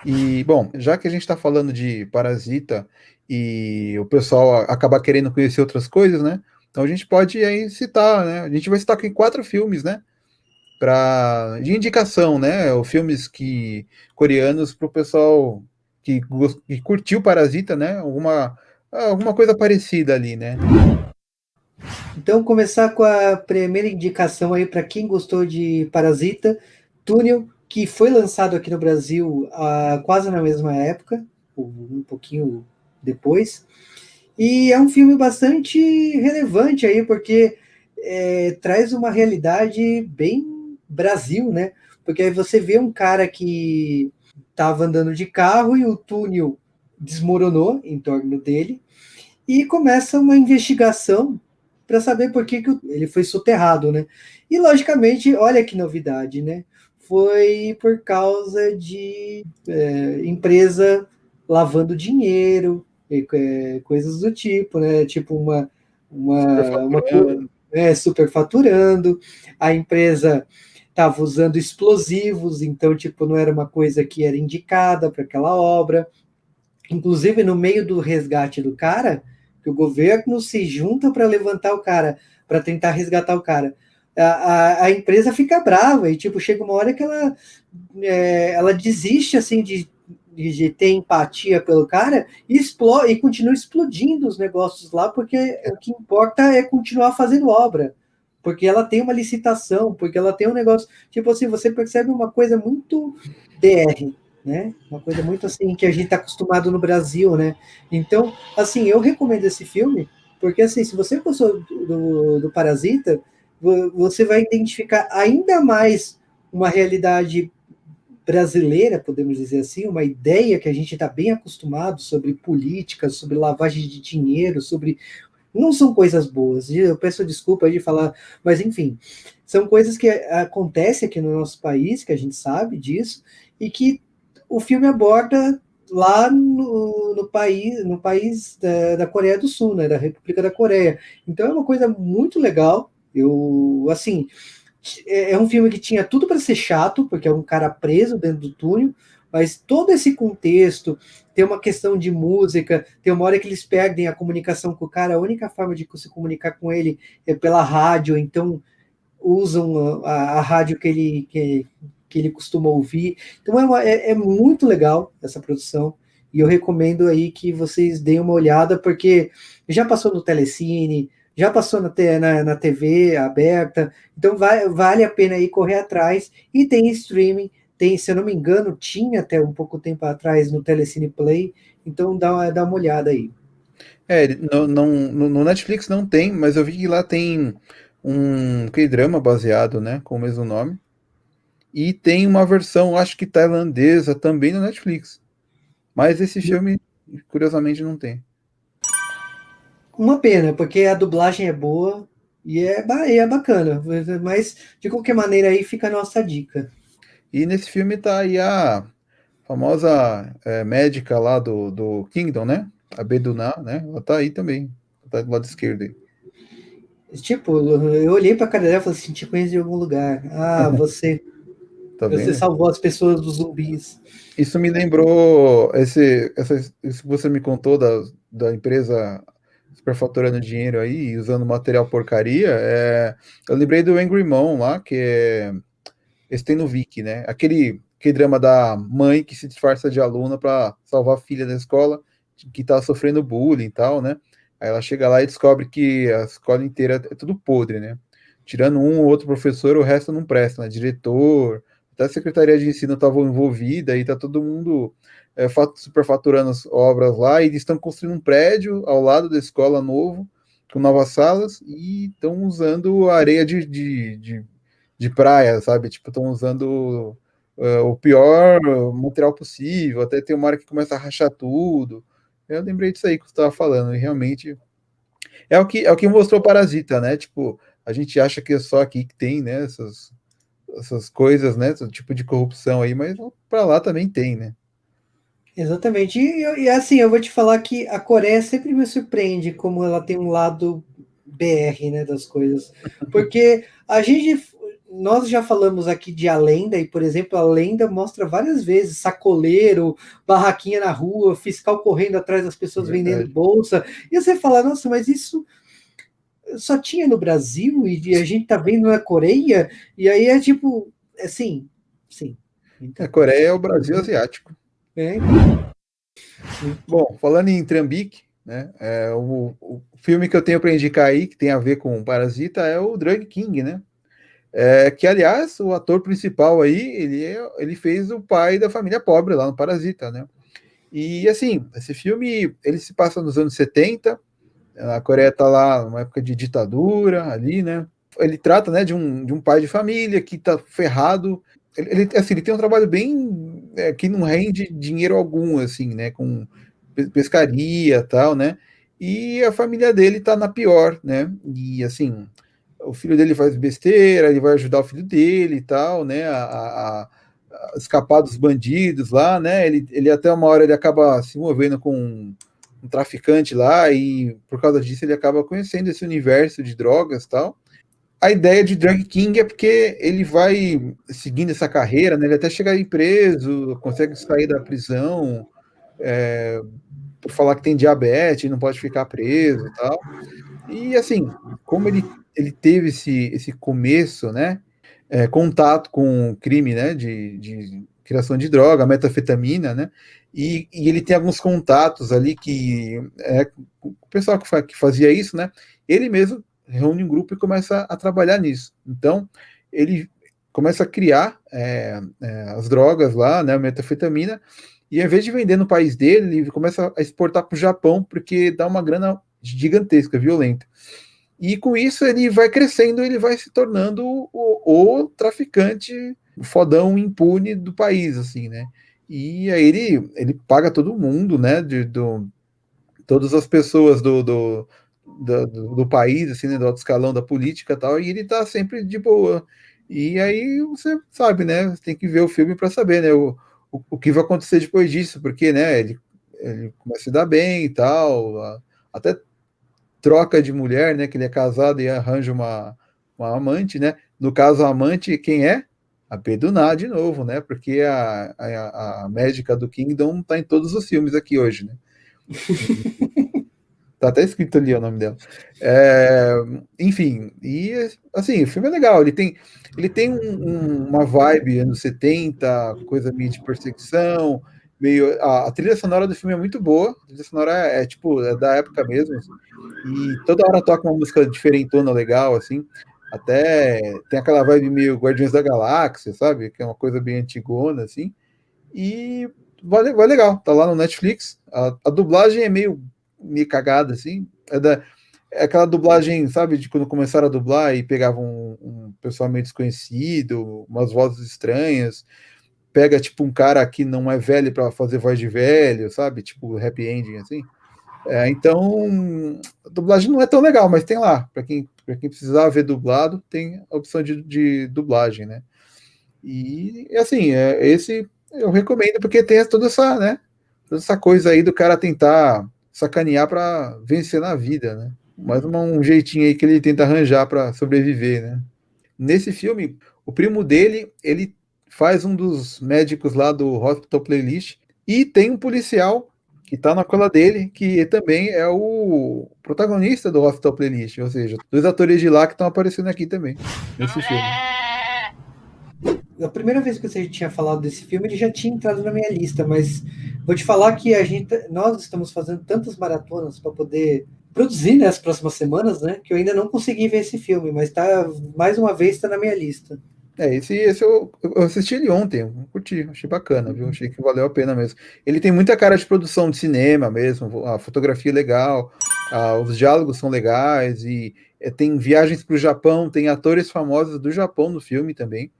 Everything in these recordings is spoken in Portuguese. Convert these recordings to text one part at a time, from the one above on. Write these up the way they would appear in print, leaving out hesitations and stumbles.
E, bom, já que a gente está falando de Parasita e o pessoal acaba querendo conhecer outras coisas, né? Então a gente pode aí citar, né? A gente vai citar aqui 4 filmes, né? De indicação, né? Ou filmes coreanos para o pessoal que curtiu Parasita, né? Alguma coisa parecida ali, né? Então, começar com a primeira indicação aí para quem gostou de Parasita, Túnel, que foi lançado aqui no Brasil quase na mesma época, um pouquinho depois. E é um filme bastante relevante aí, porque traz uma realidade bem Brasil, né? Porque aí você vê um cara que estava andando de carro e o túnel desmoronou em torno dele, e começa uma investigação para saber por que ele foi soterrado, né? E logicamente, olha que novidade, né? Foi por causa de empresa lavando dinheiro, coisas do tipo, né? Tipo Superfaturando. superfaturando, a empresa estava usando explosivos, então tipo não era uma coisa que era indicada para aquela obra. Inclusive, no meio do resgate do cara, que o governo se junta para levantar o cara, para tentar resgatar o cara. A empresa fica brava e, tipo, chega uma hora que ela desiste, assim, de ter empatia pelo cara e continua explodindo os negócios lá, porque o que importa é continuar fazendo obra. Porque ela tem uma licitação, porque ela tem um negócio. Tipo assim, você percebe uma coisa muito DR, né? Uma coisa muito assim que a gente está acostumado no Brasil, né? Então, assim, eu recomendo esse filme porque assim, se você gostou do Parasita, você vai identificar ainda mais uma realidade brasileira, podemos dizer assim, uma ideia que a gente está bem acostumado sobre política, sobre lavagem de dinheiro, sobre não são coisas boas. Eu peço desculpa de falar, mas enfim, são coisas que acontecem aqui no nosso país, que a gente sabe disso, e que o filme aborda lá no país da Coreia do Sul, né, da República da Coreia. Então é uma coisa muito legal. Eu, assim, é um filme que tinha tudo para ser chato, porque é um cara preso dentro do túnel, mas todo esse contexto, tem uma questão de música, tem uma hora que eles perdem a comunicação com o cara, a única forma de se comunicar com ele é pela rádio, então usam a rádio que ele costuma ouvir. Então é muito legal essa produção, e eu recomendo aí que vocês deem uma olhada, porque já passou no Telecine, já passou na TV aberta, então vale a pena aí correr atrás, e tem streaming, tem, se eu não me engano, tinha até um pouco tempo atrás no Telecine Play, então dá uma olhada aí. No Netflix não tem, mas eu vi que lá tem um K-drama baseado, né, com o mesmo nome. E tem uma versão, acho que tailandesa, também no Netflix. Mas esse filme, curiosamente, não tem. Uma pena, porque a dublagem é boa e é bacana, mas de qualquer maneira aí fica a nossa dica. E nesse filme tá aí a famosa médica lá do Kingdom, né? A Beduna, né? Ela tá aí também. Tá do lado esquerdo aí. Tipo, eu olhei pra cara dela e falei assim, te conheço de algum lugar. Ah, Tá você vendo? salvou as pessoas dos zumbis. Isso me lembrou isso que você me contou da empresa superfaturando dinheiro aí, e usando material porcaria. Eu lembrei do Angry Mom lá, que é esse tem no Viki, né? Aquele drama da mãe que se disfarça de aluna para salvar a filha da escola que tá sofrendo bullying e tal, né? Aí ela chega lá e descobre que a escola inteira é tudo podre, né? Tirando um ou outro professor, o resto não presta, né? Diretor, até a secretaria de ensino estava envolvida e tá todo mundo superfaturando as obras lá, e eles estão construindo um prédio ao lado da escola novo, com novas salas, e estão usando areia de praia, sabe? Tipo, estão usando o pior material possível, até tem uma hora que começa a rachar tudo. Eu lembrei disso aí que você estava falando, e realmente é o que mostrou Parasita, né? Tipo, a gente acha que é só aqui que tem, né, essas coisas, né? Esse tipo de corrupção aí, mas para lá também tem, né? Exatamente. Assim, eu vou te falar que a Coreia sempre me surpreende como ela tem um lado BR, né, das coisas. Porque a gente nós já falamos aqui de A Lenda, e, por exemplo, A Lenda mostra várias vezes sacoleiro, barraquinha na rua, fiscal correndo atrás das pessoas vendendo Verdade. bolsa, e você fala, nossa, mas isso só tinha no Brasil, e a gente tá vendo na Coreia, e aí é tipo, assim, sim, A então, Coreia é o Brasil asiático. é, Bom, falando em Trambique, né? O filme que eu tenho para indicar aí, que tem a ver com Parasita, é o Drug King, né? Que, aliás, o ator principal aí, ele fez o pai da família pobre lá no Parasita, né? E, assim, esse filme, ele se passa nos anos 70, a Coreia tá lá numa época de ditadura ali, né? Ele trata, né, de um pai de família que tá ferrado. Assim, ele tem um trabalho bem que não rende dinheiro algum, assim, né? Com pescaria e tal, né? E a família dele tá na pior, né? E assim, o filho dele faz besteira, ele vai ajudar o filho dele e tal, né? A escapar dos bandidos lá, né? Ele até uma hora ele acaba se movendo com um traficante lá e por causa disso ele acaba conhecendo esse universo de drogas e tal. A ideia de Drug King é porque ele vai seguindo essa carreira, né? Ele até chega aí preso, consegue sair da prisão, por falar que tem diabetes, não pode ficar preso e tal. E assim, como ele teve esse começo, né? Contato com crime, né? De criação de droga, metanfetamina, né? E ele tem alguns contatos ali que o pessoal que fazia isso, né? Ele mesmo reúne um grupo e começa a trabalhar nisso. Então, ele começa a criar as drogas lá, né? A metanfetamina, e ao invés de vender no país dele, ele começa a exportar para o Japão, porque dá uma grana gigantesca, violenta. E com isso ele vai crescendo, ele vai se tornando o traficante fodão impune do país, assim, né? E aí ele paga todo mundo, né? Todas as pessoas do país, assim, né? Do alto escalão da política e tal, e ele tá sempre de boa. E aí você sabe, né? Você tem que ver o filme para saber, né? O que vai acontecer depois disso, porque, né? Ele começa a se dar bem e tal, até troca de mulher, né? Que ele é casado e arranja uma amante, né? No caso, a amante, quem é? A Beduná de novo, né? Porque a médica do Kingdom tá em todos os filmes aqui hoje, né? Tá até escrito ali o nome dela. É, enfim, e assim, o filme é legal. Ele tem uma vibe anos 70, coisa meio de perseguição, meio. A trilha sonora do filme é muito boa. A trilha sonora tipo, é da época mesmo. E toda hora toca uma música diferentona, legal, assim. Até tem aquela vibe meio Guardiões da Galáxia, sabe? Que é uma coisa bem antigona, assim. E vai legal, tá lá no Netflix. A dublagem é meio cagada, assim. É aquela dublagem, sabe, de quando começaram a dublar e pegavam um pessoal meio desconhecido, umas vozes estranhas. Pega, tipo, um cara que não é velho para fazer voz de velho, sabe? Tipo, happy ending, assim. Então, a dublagem não é tão legal, mas tem lá. Para quem precisar ver dublado, tem a opção de dublagem, né? E assim, esse eu recomendo porque tem toda essa, né? Toda essa coisa aí do cara tentar sacanear para vencer na vida, né? Mais um jeitinho aí que ele tenta arranjar para sobreviver, né? Nesse filme, o primo dele, ele faz um dos médicos lá do Hospital Playlist e tem um policial que tá na cola dele, que também é o protagonista do Hospital Playlist, ou seja, dois atores de lá que estão aparecendo aqui também, nesse filme. a primeira vez que você tinha falado desse filme, ele já tinha entrado na minha lista, mas vou te falar que nós estamos fazendo tantas maratonas para poder produzir nas próximas semanas, né? Que eu ainda não consegui ver esse filme, mas tá mais uma vez está na minha lista. Esse eu assisti ele ontem, eu curti, achei bacana, viu? Achei que valeu a pena mesmo. Ele tem muita cara de produção de cinema mesmo, a fotografia é legal, os diálogos são legais, e tem viagens para o Japão, tem atores famosos do Japão no filme também,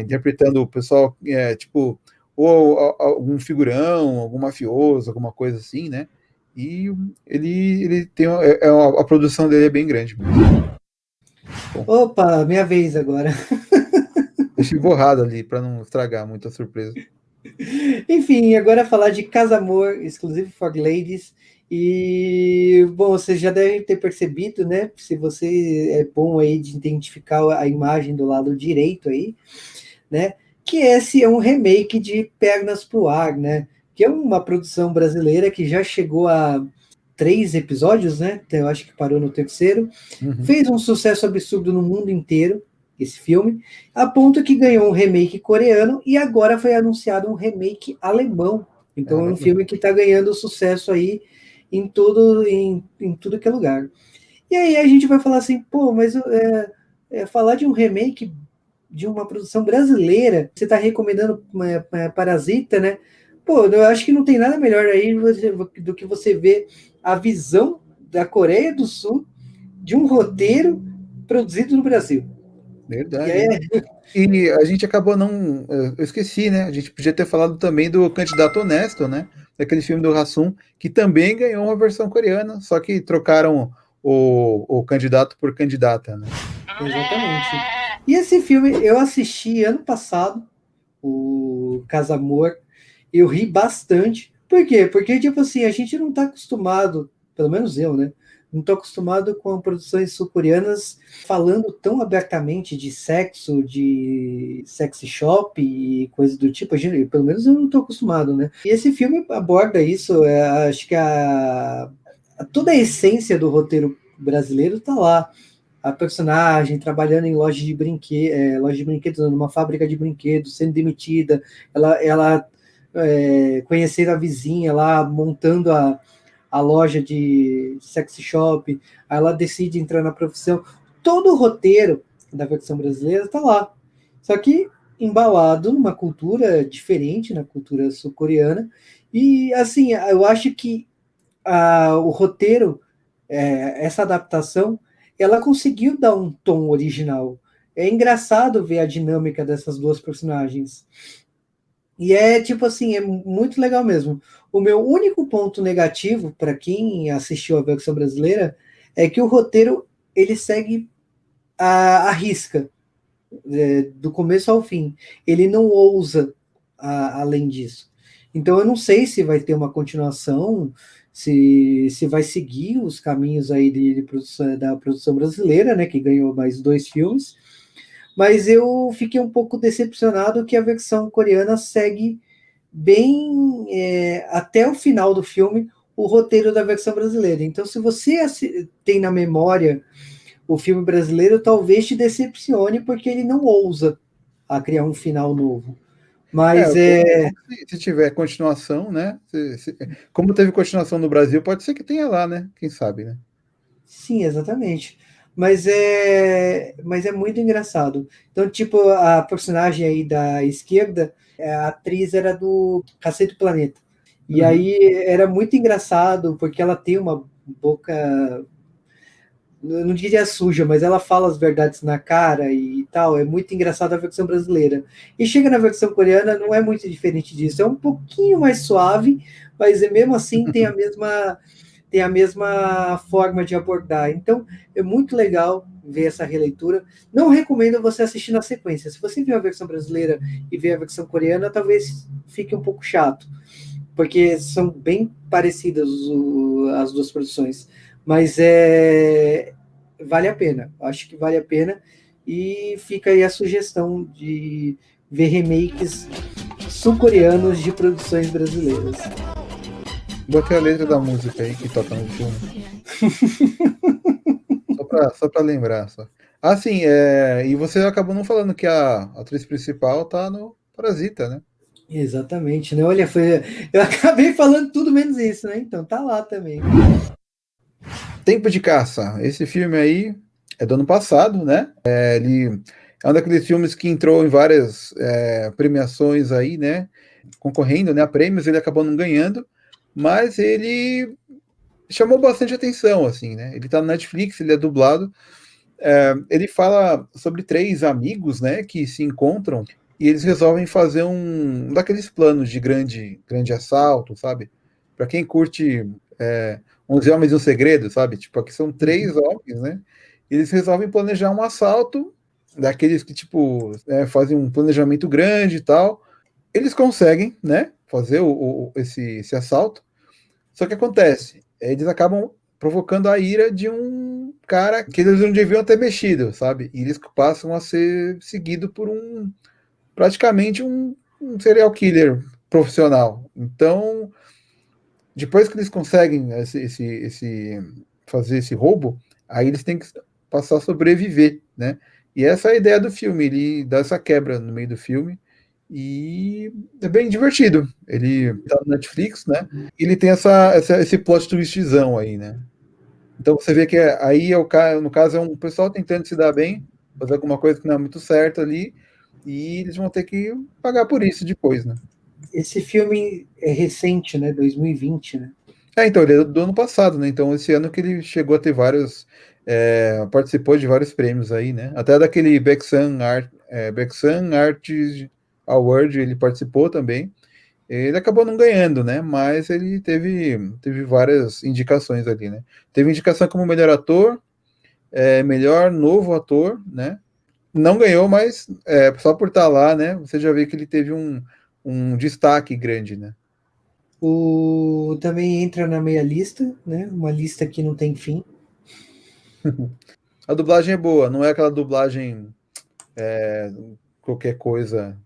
interpretando o pessoal, tipo, ou algum figurão, algum mafioso, alguma coisa assim, né? E ele tem, a produção dele é bem grande mesmo. Bom, Opa, minha vez agora. deixei borrado ali para não estragar muito a surpresa. Enfim, agora falar de Casamor, exclusivo for ladies. E, bom, vocês já devem ter percebido, né? Se você é bom aí de identificar a imagem do lado direito aí, né? Que esse é um remake de Pernas pro Ar, né? Que é uma produção brasileira que já chegou a 3 episódios, né? Então, eu acho que parou no terceiro. Uhum. Fez um sucesso absurdo no mundo inteiro, esse filme, a ponto que ganhou um remake coreano e agora foi anunciado um remake alemão. Então é um Caramba. filme que está ganhando sucesso aí em tudo que é lugar. E aí a gente vai falar assim, pô, mas falar de um remake de uma produção brasileira, você está recomendando Parasita, né? Pô, eu acho que não tem nada melhor aí do que você ver a visão da Coreia do Sul de um roteiro produzido no Brasil. E Verdade, aí, hein? E a gente acabou não. Eu esqueci, né? A gente podia ter falado também do Candidato Honesto, né? Daquele filme do Hassum, que também ganhou uma versão coreana, só que trocaram o candidato por candidata, né? exatamente. E esse filme eu assisti ano passado, o Casamor, eu ri bastante. Por quê? Porque, tipo assim, a gente não está acostumado, pelo menos eu, né? Não estou acostumado com produções sul-coreanas falando tão abertamente de sexo, de sexy shop e coisas do tipo. Pelo menos eu não estou acostumado, né? E esse filme aborda isso. Acho que toda a essência do roteiro brasileiro está lá. A personagem trabalhando em loja de brinquedos, numa fábrica de brinquedos, sendo demitida, ela conhecendo a vizinha lá, montando a loja de sexy shop, aí ela decide entrar na profissão. Todo o roteiro da versão brasileira está lá. Só que embalado numa cultura diferente, na cultura sul-coreana. E assim, eu acho que o roteiro, essa adaptação, ela conseguiu dar um tom original. É engraçado ver a dinâmica dessas duas personagens. E é tipo assim, é muito legal mesmo. O meu único ponto negativo para quem assistiu a versão brasileira é que o roteiro ele segue a risca, do começo ao fim. Ele não ousa além disso. Então eu não sei se vai ter uma continuação, se vai seguir os caminhos aí da produção brasileira, né, que ganhou mais 2 filmes, mas eu fiquei um pouco decepcionado que a versão coreana segue bem até o final do filme o roteiro da versão brasileira. Então, se você tem na memória o filme brasileiro, talvez te decepcione, porque ele não ousa a criar um final novo. É, Mas bom se tiver continuação, né? Como teve continuação no Brasil, pode ser que tenha lá, né? Quem sabe, né? sim, exatamente. Mas é muito engraçado. Então, tipo, a personagem aí da esquerda, a atriz era do Cacete do Planeta. E Uhum. aí era muito engraçado, porque ela tem uma boca, eu não diria suja, mas ela fala as verdades na cara e tal. É muito engraçado a versão brasileira. E chega na versão coreana, não é muito diferente disso. É um pouquinho mais suave, mas mesmo assim tem a mesma forma de abordar. Então, é muito legal ver essa releitura. Não recomendo você assistir na sequência. Se você viu a versão brasileira e ver a versão coreana, talvez fique um pouco chato, porque são bem parecidas as duas produções. Mas vale a pena. Acho que vale a pena. E fica aí a sugestão de ver remakes sul-coreanos de produções brasileiras. Botei a letra da música aí que toca no filme. Só pra lembrar, só. Ah, sim, e você acabou não falando que a atriz principal tá no Parasita, né? Exatamente, né? Olha, eu acabei falando tudo menos isso, né? Então tá lá também. Tempo de Caça. Esse filme aí é do ano passado, né? Ele é um daqueles filmes que entrou em várias premiações aí, né? Concorrendo, né, a prêmios, ele acabou não ganhando, mas ele chamou bastante atenção, assim, né? Ele tá no Netflix, ele é dublado. Ele fala sobre 3 amigos, né, que se encontram e eles resolvem fazer um daqueles planos de grande assalto, sabe? Para quem curte 11 Homens e um Segredo, sabe? Tipo, aqui são 3 homens, né? Eles resolvem planejar um assalto daqueles que, tipo, fazem um planejamento grande e tal. Eles conseguem, né, fazer esse assalto. Só que acontece, eles acabam provocando a ira de um cara que eles não deviam ter mexido, sabe? E eles passam a ser seguidos por praticamente um serial killer profissional. Então, depois que eles conseguem fazer esse roubo, aí eles têm que passar a sobreviver, né? E essa é a ideia do filme, ele dá essa quebra no meio do filme e é bem divertido. Ele tá no Netflix, né? Ele tem esse plot twistzão aí, né? Então você vê que aí no caso é um pessoal tentando se dar bem, fazer alguma coisa que não é muito certa ali, e eles vão ter que pagar por isso depois, né? Esse filme é recente, né? 2020, né? Então, ele é do ano passado, né? Então, esse ano que ele chegou a ter participou de vários prêmios aí, né? Até daquele Bexan Arts Award ele participou também. Ele acabou não ganhando, né? Mas ele teve várias indicações ali, né? Teve indicação como melhor ator, melhor novo ator, né? Não ganhou, mas só por estar lá, né? Você já vê que ele teve um destaque grande, né? Também entra na meia lista, né? Uma lista que não tem fim. A dublagem é boa, não é aquela dublagem qualquer coisa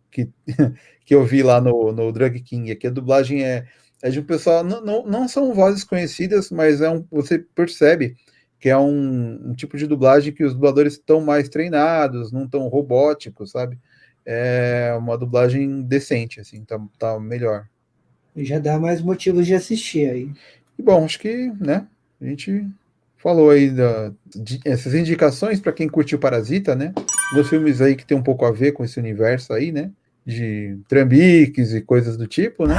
que eu vi lá no Drug King. Aqui a dublagem é de um pessoal, não são vozes conhecidas, mas você percebe que é um tipo de dublagem que os dubladores estão mais treinados, não tão robóticos, sabe? É uma dublagem decente, assim, tá melhor. Já dá mais motivos de assistir aí. E bom, acho que, né, a gente falou aí essas indicações para quem curtiu Parasita, né? Dos filmes aí que tem um pouco a ver com esse universo aí, né? De trambiques e coisas do tipo, né?